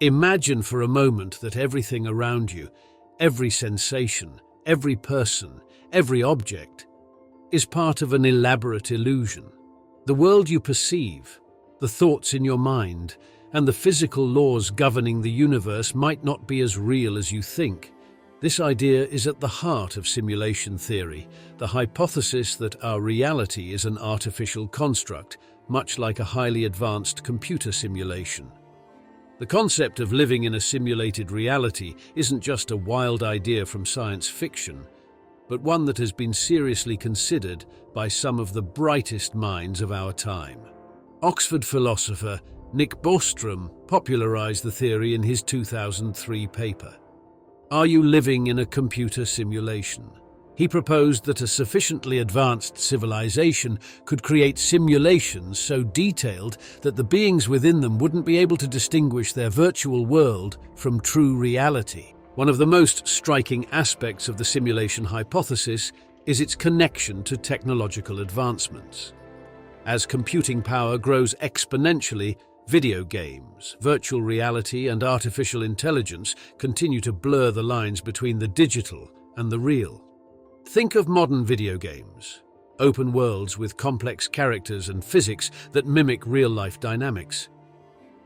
Imagine for a moment that everything around you, every sensation, every person, every object, is part of an elaborate illusion. The world you perceive, the thoughts in your mind, and the physical laws governing the universe might not be as real as you think. This idea is at the heart of simulation theory, the hypothesis that our reality is an artificial construct, much like a highly advanced computer simulation. The concept of living in a simulated reality isn't just a wild idea from science fiction, but one that has been seriously considered by some of the brightest minds of our time. Oxford philosopher Nick Bostrom popularized the theory in his 2003 paper, "Are You Living in a Computer Simulation?" He proposed that a sufficiently advanced civilization could create simulations so detailed that the beings within them wouldn't be able to distinguish their virtual world from true reality. One of the most striking aspects of the simulation hypothesis is its connection to technological advancements. As computing power grows exponentially, video games, virtual reality, and artificial intelligence continue to blur the lines between the digital and the real. Think of modern video games, open worlds with complex characters and physics that mimic real-life dynamics.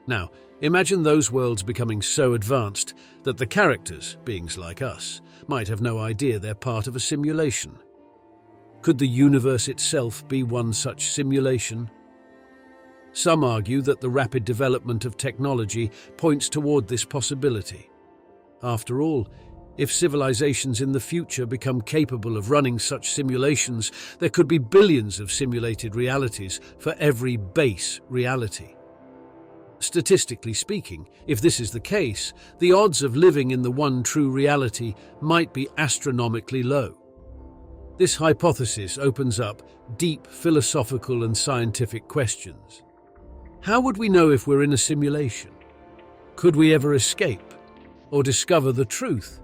Now, imagine those worlds becoming so advanced that the characters, beings like us, might have no idea they're part of a simulation. Could the universe itself be one such simulation? Some argue that the rapid development of technology points toward this possibility. After all, if civilizations in the future become capable of running such simulations, there could be billions of simulated realities for every base reality. Statistically speaking, if this is the case, the odds of living in the one true reality might be astronomically low. This hypothesis opens up deep philosophical and scientific questions. How would we know if we're in a simulation? Could we ever escape or discover the truth?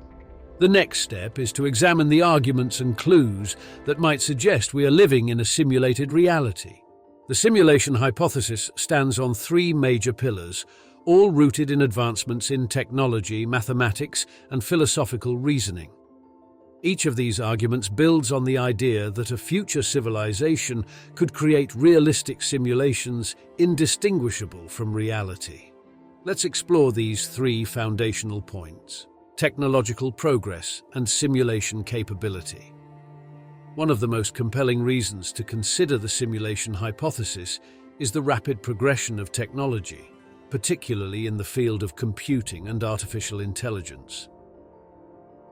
The next step is to examine the arguments and clues that might suggest we are living in a simulated reality. The simulation hypothesis stands on three major pillars, all rooted in advancements in technology, mathematics, and philosophical reasoning. Each of these arguments builds on the idea that a future civilization could create realistic simulations indistinguishable from reality. Let's explore these three foundational points: technological progress and simulation capability. One of the most compelling reasons to consider the simulation hypothesis is the rapid progression of technology, particularly in the field of computing and artificial intelligence.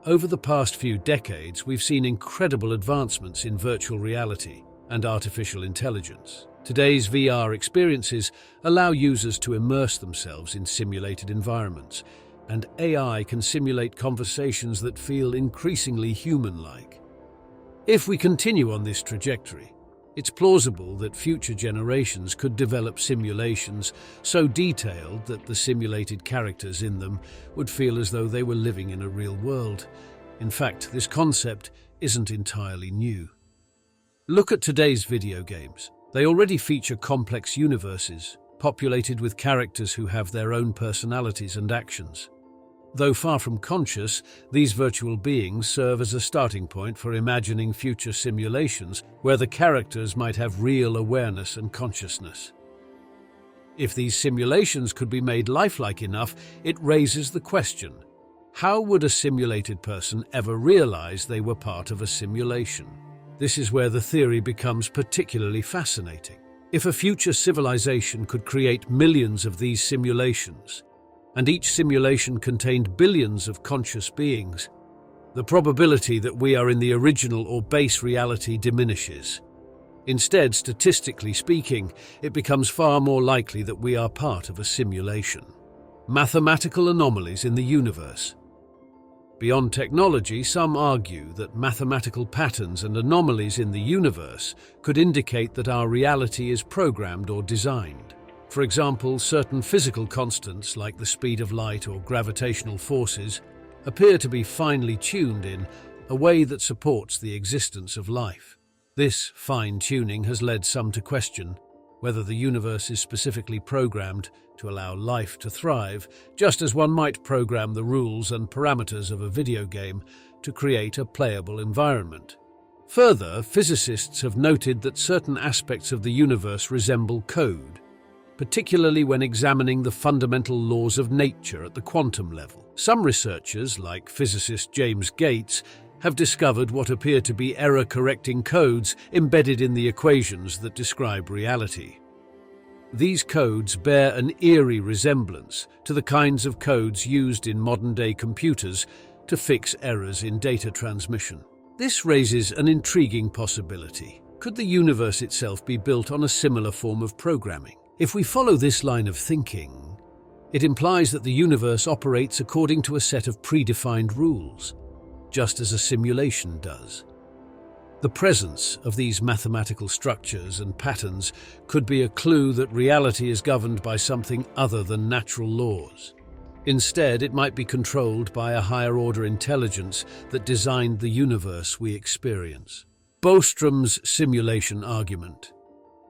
Over the past few decades, we've seen incredible advancements in virtual reality and artificial intelligence. Today's VR experiences allow users to immerse themselves in simulated environments, and AI can simulate conversations that feel increasingly human-like. If we continue on this trajectory, it's plausible that future generations could develop simulations so detailed that the simulated characters in them would feel as though they were living in a real world. In fact, this concept isn't entirely new. Look at today's video games. They already feature complex universes, populated with characters who have their own personalities and actions. Though far from conscious, these virtual beings serve as a starting point for imagining future simulations where the characters might have real awareness and consciousness. If these simulations could be made lifelike enough, it raises the question: how would a simulated person ever realize they were part of a simulation? This is where the theory becomes particularly fascinating. If a future civilization could create millions of these simulations, and each simulation contained billions of conscious beings, the probability that we are in the original or base reality diminishes. Instead, statistically speaking, it becomes far more likely that we are part of a simulation. Mathematical anomalies in the universe. Beyond technology, some argue that mathematical patterns and anomalies in the universe could indicate that our reality is programmed or designed. For example, certain physical constants like the speed of light or gravitational forces appear to be finely tuned in a way that supports the existence of life. This fine-tuning has led some to question whether the universe is specifically programmed to allow life to thrive, just as one might program the rules and parameters of a video game to create a playable environment. Further, physicists have noted that certain aspects of the universe resemble code, particularly when examining the fundamental laws of nature at the quantum level. Some researchers, like physicist James Gates, have discovered what appear to be error-correcting codes embedded in the equations that describe reality. These codes bear an eerie resemblance to the kinds of codes used in modern-day computers to fix errors in data transmission. This raises an intriguing possibility. Could the universe itself be built on a similar form of programming? If we follow this line of thinking, it implies that the universe operates according to a set of predefined rules, just as a simulation does. The presence of these mathematical structures and patterns could be a clue that reality is governed by something other than natural laws. Instead, it might be controlled by a higher-order intelligence that designed the universe we experience. Bostrom's simulation argument.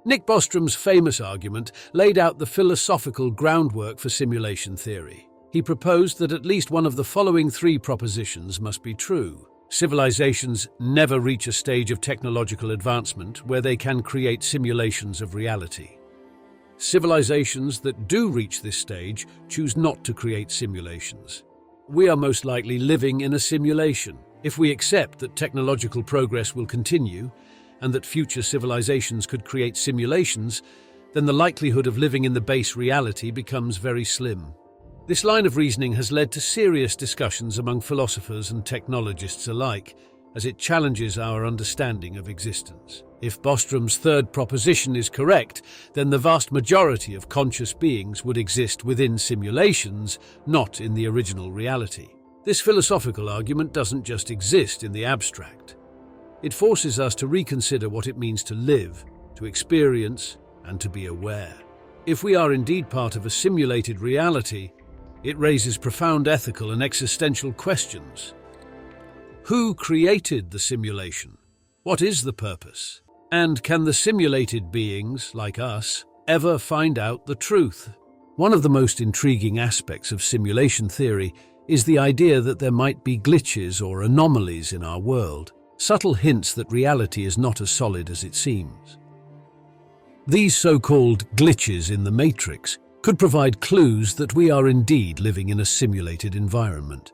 Nick Bostrom's famous argument laid out the philosophical groundwork for simulation theory. He proposed that at least one of the following three propositions must be true. Civilizations never reach a stage of technological advancement where they can create simulations of reality. Civilizations that do reach this stage choose not to create simulations. We are most likely living in a simulation. If we accept that technological progress will continue and that future civilizations could create simulations, then the likelihood of living in the base reality becomes very slim. This line of reasoning has led to serious discussions among philosophers and technologists alike, as it challenges our understanding of existence. If Bostrom's third proposition is correct, then the vast majority of conscious beings would exist within simulations, not in the original reality. This philosophical argument doesn't just exist in the abstract. It forces us to reconsider what it means to live, to experience, and to be aware. If we are indeed part of a simulated reality, it raises profound ethical and existential questions. Who created the simulation? What is the purpose? And can the simulated beings, like us, ever find out the truth? One of the most intriguing aspects of simulation theory is the idea that there might be glitches or anomalies in our world, subtle hints that reality is not as solid as it seems. These so-called glitches in the Matrix could provide clues that we are indeed living in a simulated environment.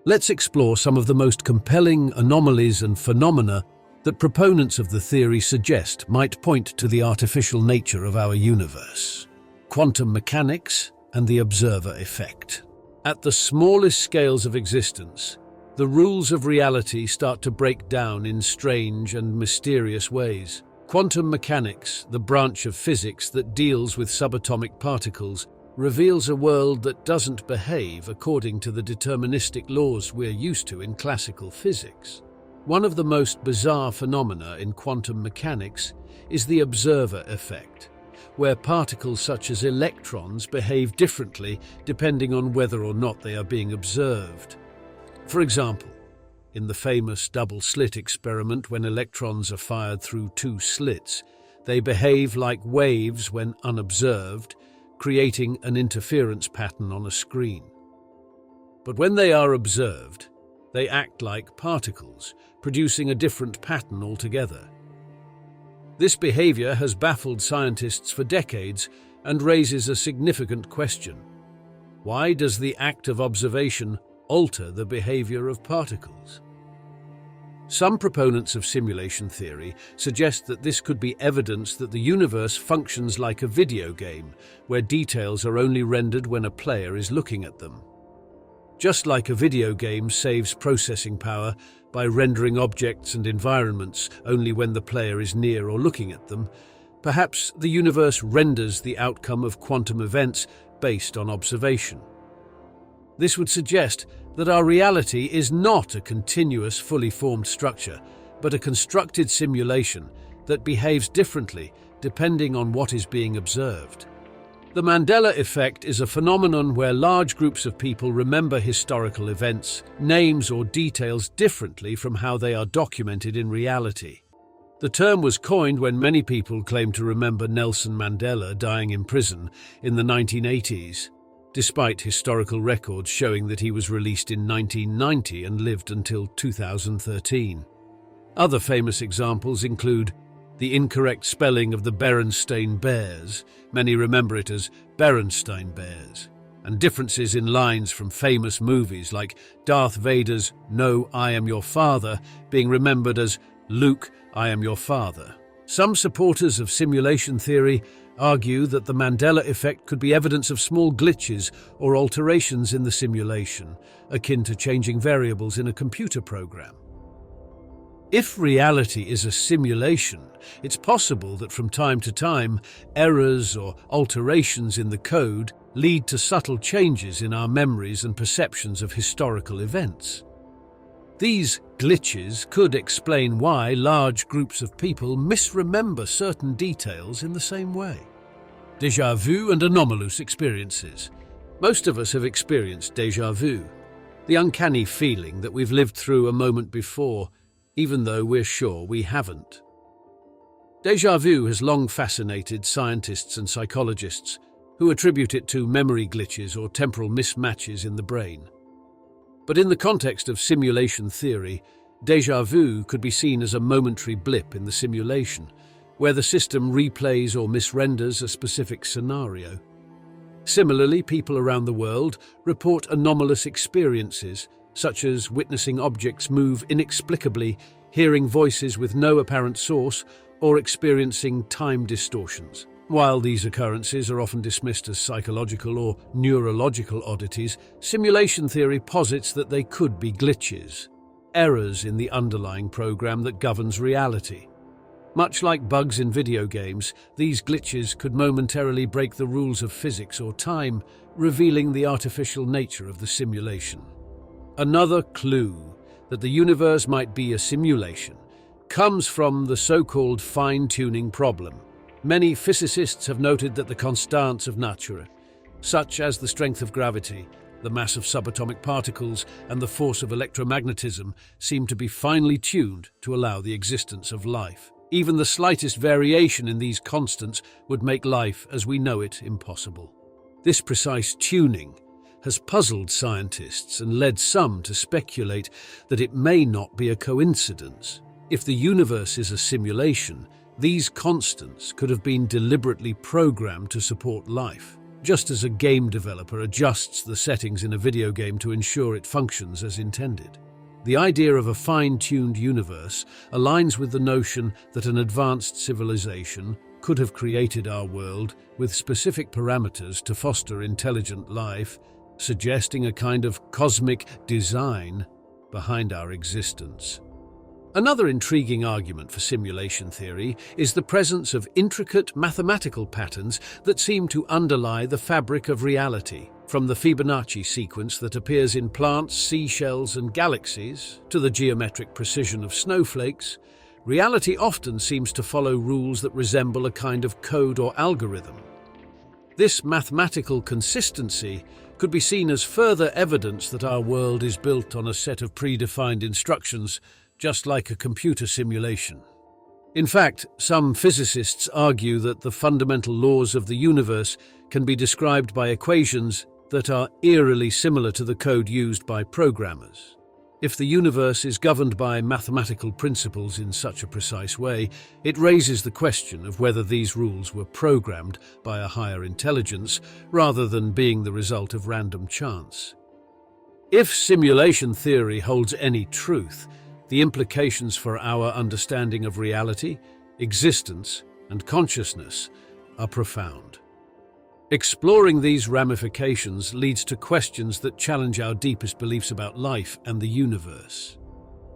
Let's explore some of the most compelling anomalies and phenomena that proponents of the theory suggest might point to the artificial nature of our universe. Quantum mechanics and the observer effect. At the smallest scales of existence, the rules of reality start to break down in strange and mysterious ways. Quantum mechanics, the branch of physics that deals with subatomic particles, reveals a world that doesn't behave according to the deterministic laws we're used to in classical physics. One of the most bizarre phenomena in quantum mechanics is the observer effect, where particles such as electrons behave differently depending on whether or not they are being observed. For example, in the famous double-slit experiment, when electrons are fired through two slits, they behave like waves when unobserved, creating an interference pattern on a screen. But when they are observed, they act like particles, producing a different pattern altogether. This behavior has baffled scientists for decades and raises a significant question. Why does the act of observation alter the behavior of particles? Some proponents of simulation theory suggest that this could be evidence that the universe functions like a video game, where details are only rendered when a player is looking at them. Just like a video game saves processing power by rendering objects and environments only when the player is near or looking at them, perhaps the universe renders the outcome of quantum events based on observation. This would suggest that our reality is not a continuous, fully formed structure, but a constructed simulation that behaves differently depending on what is being observed. The Mandela effect is a phenomenon where large groups of people remember historical events, names, or details differently from how they are documented in reality. The term was coined when many people claimed to remember Nelson Mandela dying in prison in the 1980s, despite historical records showing that he was released in 1990 and lived until 2013. Other famous examples include the incorrect spelling of the Berenstain Bears, many remember it as Berenstain Bears, and differences in lines from famous movies like Darth Vader's "No, I am your father" being remembered as "Luke, I am your father." Some supporters of simulation theory argue that the Mandela effect could be evidence of small glitches or alterations in the simulation, akin to changing variables in a computer program. If reality is a simulation, it's possible that from time to time, errors or alterations in the code lead to subtle changes in our memories and perceptions of historical events. These glitches could explain why large groups of people misremember certain details in the same way. Déjà vu and anomalous experiences. Most of us have experienced déjà vu, the uncanny feeling that we've lived through a moment before, even though we're sure we haven't. Déjà vu has long fascinated scientists and psychologists, who attribute it to memory glitches or temporal mismatches in the brain. But in the context of simulation theory, déjà vu could be seen as a momentary blip in the simulation, where the system replays or misrenders a specific scenario. Similarly, people around the world report anomalous experiences, such as witnessing objects move inexplicably, hearing voices with no apparent source, or experiencing time distortions. While these occurrences are often dismissed as psychological or neurological oddities, simulation theory posits that they could be glitches, errors in the underlying program that governs reality. Much like bugs in video games, these glitches could momentarily break the rules of physics or time, revealing the artificial nature of the simulation. Another clue that the universe might be a simulation comes from the so-called fine-tuning problem. Many physicists have noted that the constants of nature, such as the strength of gravity, the mass of subatomic particles, and the force of electromagnetism, seem to be finely tuned to allow the existence of life. Even the slightest variation in these constants would make life as we know it impossible. This precise tuning has puzzled scientists and led some to speculate that it may not be a coincidence. If the universe is a simulation, these constants could have been deliberately programmed to support life, just as a game developer adjusts the settings in a video game to ensure it functions as intended. The idea of a fine-tuned universe aligns with the notion that an advanced civilization could have created our world with specific parameters to foster intelligent life, suggesting a kind of cosmic design behind our existence. Another intriguing argument for simulation theory is the presence of intricate mathematical patterns that seem to underlie the fabric of reality. From the Fibonacci sequence that appears in plants, seashells, and galaxies, to the geometric precision of snowflakes, reality often seems to follow rules that resemble a kind of code or algorithm. This mathematical consistency could be seen as further evidence that our world is built on a set of predefined instructions, just like a computer simulation. In fact, some physicists argue that the fundamental laws of the universe can be described by equations that are eerily similar to the code used by programmers. If the universe is governed by mathematical principles in such a precise way, it raises the question of whether these rules were programmed by a higher intelligence rather than being the result of random chance. If simulation theory holds any truth, the implications for our understanding of reality, existence, and consciousness are profound. Exploring these ramifications leads to questions that challenge our deepest beliefs about life and the universe.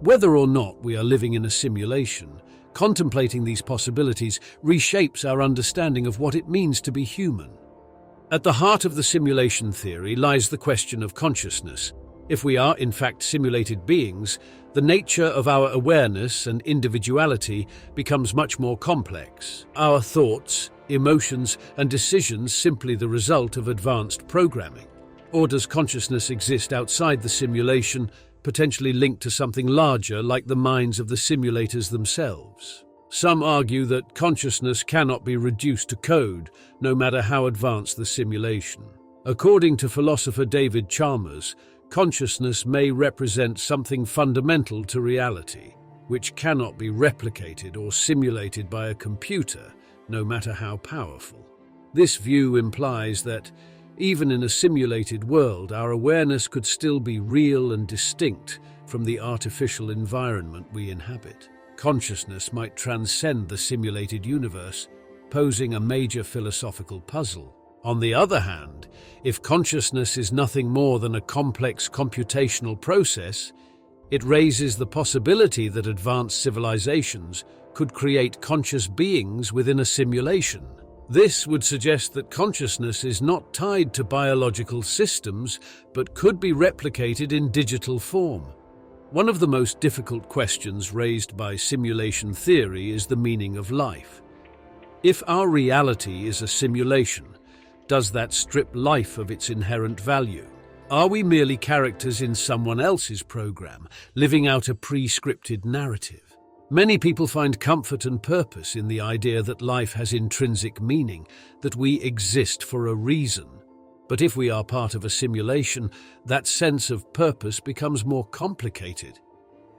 Whether or not we are living in a simulation, contemplating these possibilities reshapes our understanding of what it means to be human. At the heart of the simulation theory lies the question of consciousness. If we are, in fact, simulated beings, the nature of our awareness and individuality becomes much more complex. Our thoughts, emotions, and decisions simply the result of advanced programming? Or does consciousness exist outside the simulation, potentially linked to something larger like the minds of the simulators themselves? Some argue that consciousness cannot be reduced to code, no matter how advanced the simulation. According to philosopher David Chalmers, consciousness may represent something fundamental to reality, which cannot be replicated or simulated by a computer, no matter how powerful. This view implies that, even in a simulated world, our awareness could still be real and distinct from the artificial environment we inhabit. Consciousness might transcend the simulated universe, posing a major philosophical puzzle. On the other hand, if consciousness is nothing more than a complex computational process, it raises the possibility that advanced civilizations could create conscious beings within a simulation. This would suggest that consciousness is not tied to biological systems, but could be replicated in digital form. One of the most difficult questions raised by simulation theory is the meaning of life. If our reality is a simulation, does that strip life of its inherent value? Are we merely characters in someone else's program, living out a pre-scripted narrative? Many people find comfort and purpose in the idea that life has intrinsic meaning, that we exist for a reason. But if we are part of a simulation, that sense of purpose becomes more complicated.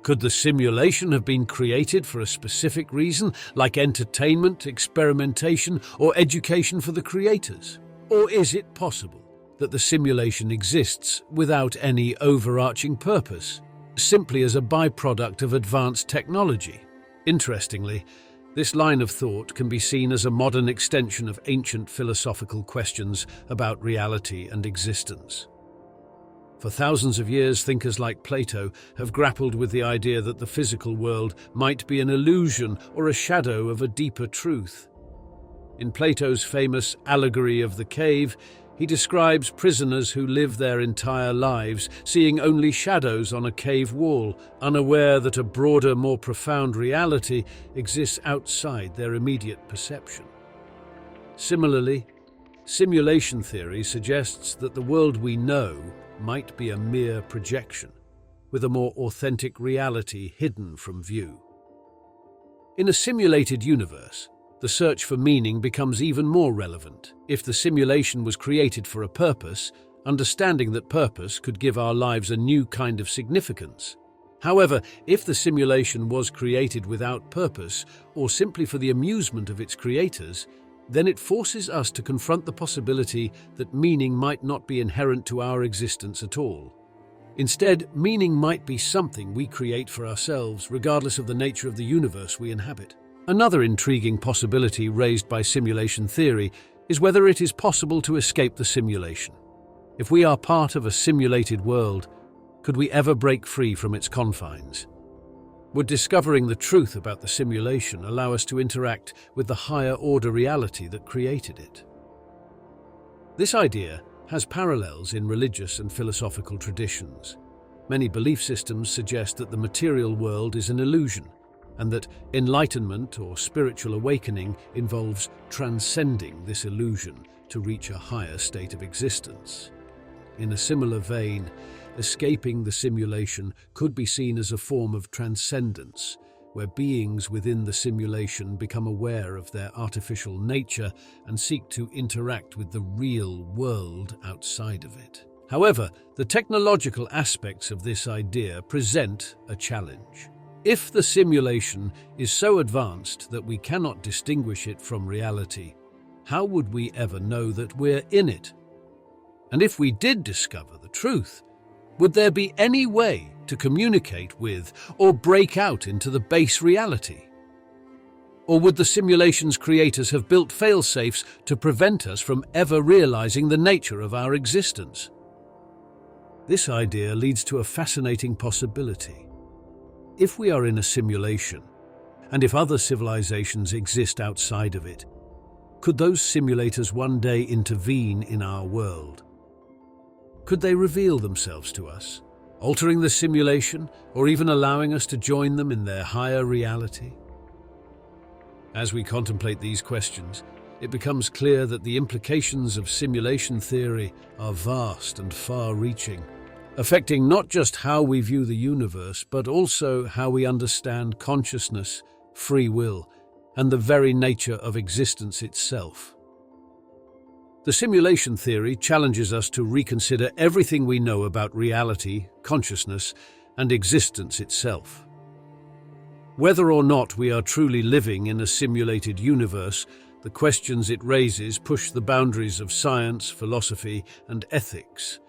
Could the simulation have been created for a specific reason, like entertainment, experimentation, or education for the creators? Or is it possible that the simulation exists without any overarching purpose, simply as a byproduct of advanced technology? Interestingly, this line of thought can be seen as a modern extension of ancient philosophical questions about reality and existence. For thousands of years, thinkers like Plato have grappled with the idea that the physical world might be an illusion or a shadow of a deeper truth. In Plato's famous Allegory of the Cave, he describes prisoners who live their entire lives seeing only shadows on a cave wall, unaware that a broader, more profound reality exists outside their immediate perception. Similarly, simulation theory suggests that the world we know might be a mere projection, with a more authentic reality hidden from view. In a simulated universe, the search for meaning becomes even more relevant. If the simulation was created for a purpose, understanding that purpose could give our lives a new kind of significance. However, if the simulation was created without purpose, or simply for the amusement of its creators, then it forces us to confront the possibility that meaning might not be inherent to our existence at all. Instead, meaning might be something we create for ourselves, regardless of the nature of the universe we inhabit. Another intriguing possibility raised by simulation theory is whether it is possible to escape the simulation. If we are part of a simulated world, could we ever break free from its confines? Would discovering the truth about the simulation allow us to interact with the higher-order reality that created it? This idea has parallels in religious and philosophical traditions. Many belief systems suggest that the material world is an illusion, and that enlightenment or spiritual awakening involves transcending this illusion to reach a higher state of existence. In a similar vein, escaping the simulation could be seen as a form of transcendence, where beings within the simulation become aware of their artificial nature and seek to interact with the real world outside of it. However, the technological aspects of this idea present a challenge. If the simulation is so advanced that we cannot distinguish it from reality, how would we ever know that we're in it? And if we did discover the truth, would there be any way to communicate with or break out into the base reality? Or would the simulation's creators have built fail-safes to prevent us from ever realizing the nature of our existence? This idea leads to a fascinating possibility. If we are in a simulation, and if other civilizations exist outside of it, could those simulators one day intervene in our world? Could they reveal themselves to us, altering the simulation or even allowing us to join them in their higher reality? As we contemplate these questions, it becomes clear that the implications of simulation theory are vast and far-reaching, affecting not just how we view the universe, but also how we understand consciousness, free will, and the very nature of existence itself. The simulation theory challenges us to reconsider everything we know about reality, consciousness, and existence itself. Whether or not we are truly living in a simulated universe, the questions it raises push the boundaries of science, philosophy, and ethics.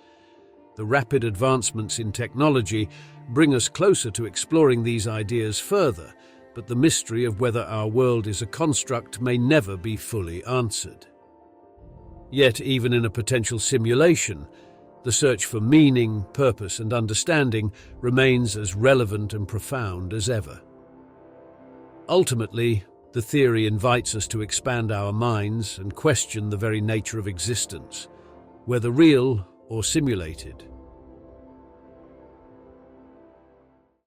The rapid advancements in technology bring us closer to exploring these ideas further, but the mystery of whether our world is a construct may never be fully answered. Yet, even in a potential simulation, the search for meaning, purpose, and understanding remains as relevant and profound as ever. Ultimately, the theory invites us to expand our minds and question the very nature of existence, whether real or simulated.